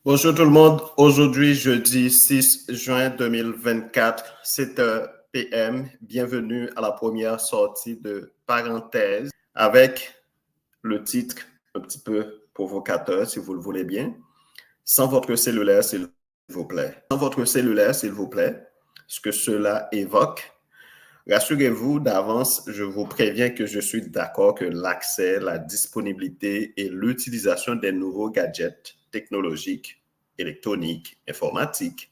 Bonjour tout le monde. Aujourd'hui, jeudi 6 juin 2024, 7h PM. Bienvenue à la première sortie de parenthèse avec le titre un petit peu provocateur, si vous le voulez bien. Sans votre cellulaire, s'il vous plaît. Sans votre cellulaire, s'il vous plaît. Ce que cela évoque. Rassurez-vous d'avance, je vous préviens que je suis d'accord que l'accès, la disponibilité et l'utilisation des nouveaux gadgets technologiques, électroniques, informatiques,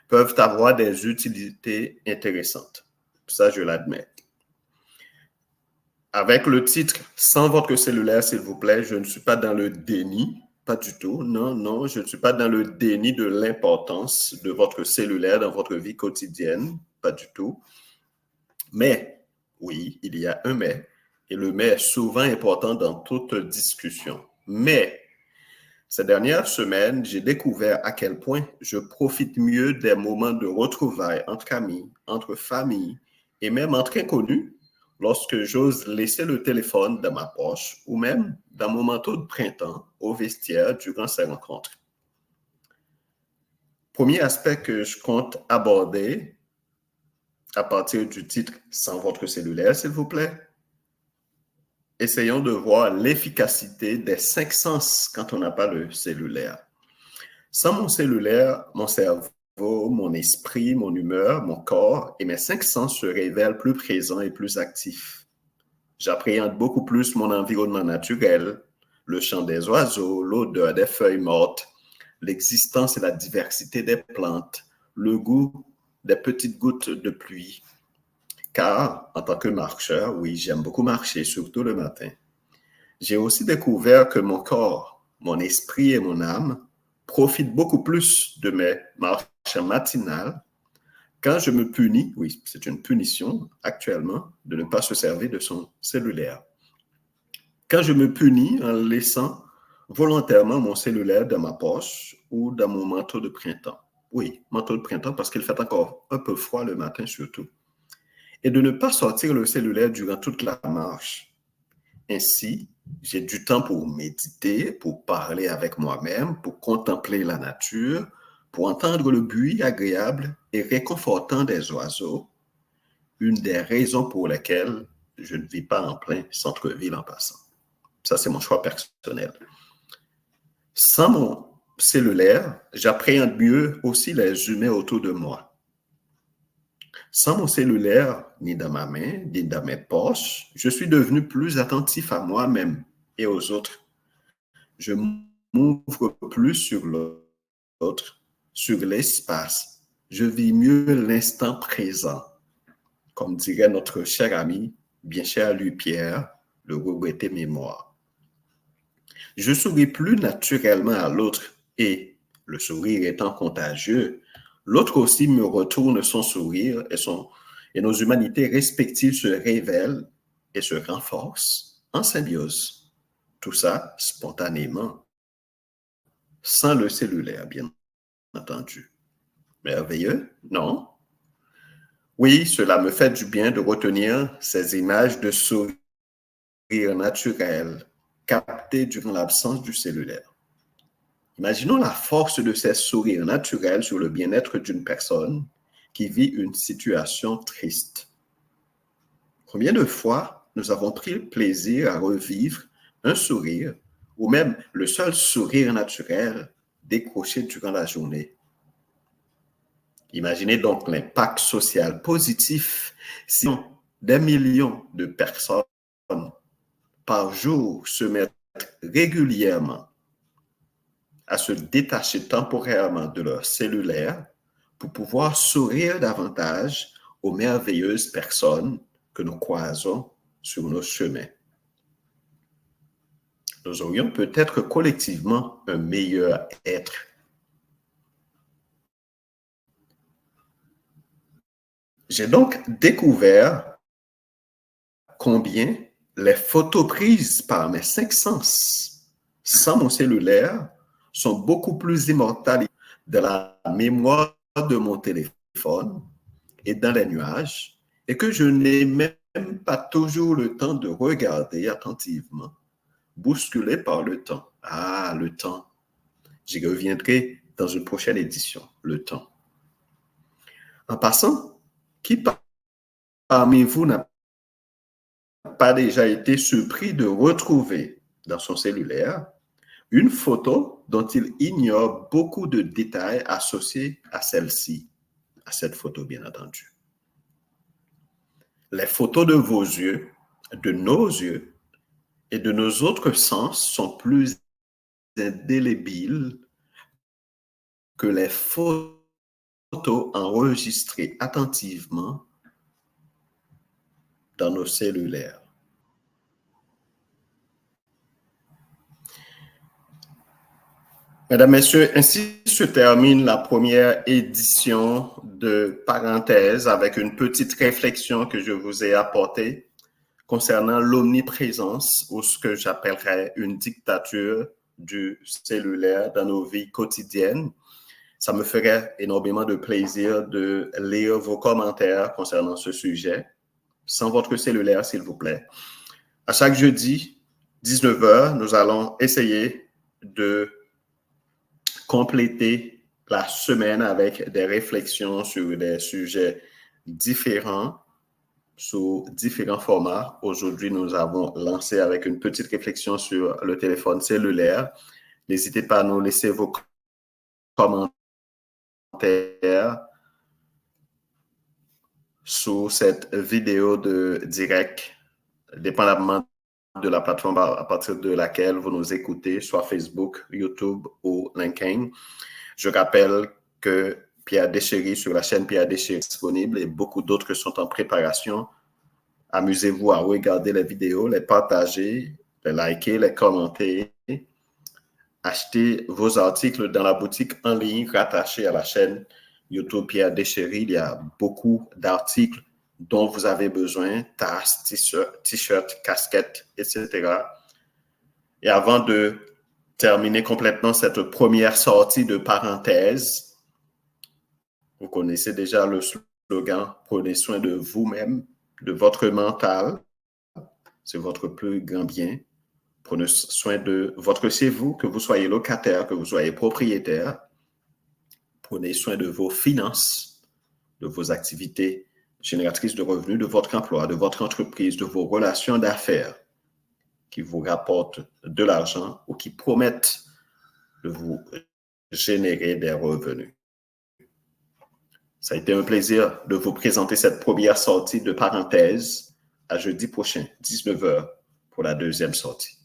peuvent avoir des utilités intéressantes. Ça, je l'admets. Avec le titre « Sans votre cellulaire, s'il vous plaît », je ne suis pas dans le déni, pas du tout. Non, je ne suis pas dans le déni de l'importance de votre cellulaire dans votre vie quotidienne, pas du tout. Mais, oui, il y a un mais, et le mais est souvent important dans toute discussion. Mais, ces dernières semaines, j'ai découvert à quel point je profite mieux des moments de retrouvailles entre amis, entre familles et même entre inconnus lorsque j'ose laisser le téléphone dans ma poche ou même dans mon manteau de printemps au vestiaire durant ces rencontres. Premier aspect que je compte aborder à partir du titre « Sans votre cellulaire, s'il vous plaît », essayons de voir l'efficacité des 5 sens quand on n'a pas le cellulaire. Sans mon cellulaire, mon cerveau, mon esprit, mon humeur, mon corps et mes 5 sens se révèlent plus présents et plus actifs. J'appréhende beaucoup plus mon environnement naturel, le chant des oiseaux, l'odeur des feuilles mortes, l'existence et la diversité des plantes, le goût des petites gouttes de pluie. Car, en tant que marcheur, oui, j'aime beaucoup marcher, surtout le matin. J'ai aussi découvert que mon corps, mon esprit et mon âme profitent beaucoup plus de mes marches matinales quand je me punis, oui, c'est une punition actuellement, de ne pas se servir de son cellulaire. Quand je me punis en laissant volontairement mon cellulaire dans ma poche ou dans mon manteau de printemps. Oui, manteau de printemps parce qu'il fait encore un peu froid le matin surtout. Et de ne pas sortir le cellulaire durant toute la marche. Ainsi, j'ai du temps pour méditer, pour parler avec moi-même, pour contempler la nature, pour entendre le bruit agréable et réconfortant des oiseaux, une des raisons pour lesquelles je ne vis pas en plein centre-ville en passant. Ça, c'est mon choix personnel. Sans mon cellulaire, j'appréhende mieux aussi les humains autour de moi. Sans mon cellulaire, ni dans ma main, ni dans mes poches, je suis devenu plus attentif à moi-même et aux autres. Je m'ouvre plus sur l'autre, sur l'espace. Je vis mieux l'instant présent. Comme dirait notre cher ami, bien cher à lui Pierre, le regretté mémoire. Je souris plus naturellement à l'autre et, le sourire étant contagieux, l'autre aussi me retourne son sourire et nos humanités respectives se révèlent et se renforcent en symbiose. Tout ça spontanément, sans le cellulaire, bien entendu. Merveilleux, non? Oui, cela me fait du bien de retenir ces images de sourire naturel captées durant l'absence du cellulaire. Imaginons la force de ces sourires naturels sur le bien-être d'une personne qui vit une situation triste. Combien de fois nous avons pris plaisir à revivre un sourire ou même le seul sourire naturel décroché durant la journée? Imaginez donc l'impact social positif si des millions de personnes par jour se mettent régulièrement à se détacher temporairement de leur cellulaire pour pouvoir sourire davantage aux merveilleuses personnes que nous croisons sur nos chemins. Nous aurions peut-être collectivement un meilleur être. J'ai donc découvert combien les photos prises par mes 5 sens sans mon cellulaire sont beaucoup plus immortelles de la mémoire de mon téléphone et dans les nuages, et que je n'ai même pas toujours le temps de regarder attentivement, bousculé par le temps. Ah, le temps. J'y reviendrai dans une prochaine édition, le temps. En passant, qui parmi vous n'a pas déjà été surpris de retrouver dans son cellulaire une photo dont il ignore beaucoup de détails associés à celle-ci, à cette photo bien entendu. Les photos de vos yeux, de nos yeux et de nos autres sens sont plus indélébiles que les photos enregistrées attentivement dans nos cellulaires. Mesdames, Messieurs, ainsi se termine la première édition de Parenthèse avec une petite réflexion que je vous ai apportée concernant l'omniprésence ou ce que j'appellerais une dictature du cellulaire dans nos vies quotidiennes. Ça me ferait énormément de plaisir de lire vos commentaires concernant ce sujet. Sans votre cellulaire, s'il vous plaît. À chaque jeudi, 19h, nous allons essayer de compléter la semaine avec des réflexions sur des sujets différents, sous différents formats. Aujourd'hui, nous avons lancé avec une petite réflexion sur le téléphone cellulaire. N'hésitez pas à nous laisser vos commentaires sous cette vidéo de direct, dépendamment de la plateforme à partir de laquelle vous nous écoutez, soit Facebook, YouTube ou LinkedIn. Je rappelle que Pierre Deschéry sur la chaîne Pierre Deschéry est disponible et beaucoup d'autres sont en préparation. Amusez-vous à regarder les vidéos, les partager, les liker, les commenter. Achetez vos articles dans la boutique en ligne rattachée à la chaîne YouTube Pierre Deschéry. Il y a beaucoup d'articles dont vous avez besoin, tasses, t-shirts, casquettes, etc. Et avant de terminer complètement cette première sortie de parenthèse, vous connaissez déjà le slogan « Prenez soin de vous-même, de votre mental, c'est votre plus grand bien. Prenez soin de votre chez vous, que vous soyez locataire, que vous soyez propriétaire. Prenez soin de vos finances, de vos activités génératrices de revenus, de votre emploi, de votre entreprise, de vos relations d'affaires qui vous rapportent de l'argent ou qui promettent de vous générer des revenus. Ça a été un plaisir de vous présenter cette première sortie de parenthèse. À jeudi prochain, 19h, pour la deuxième sortie.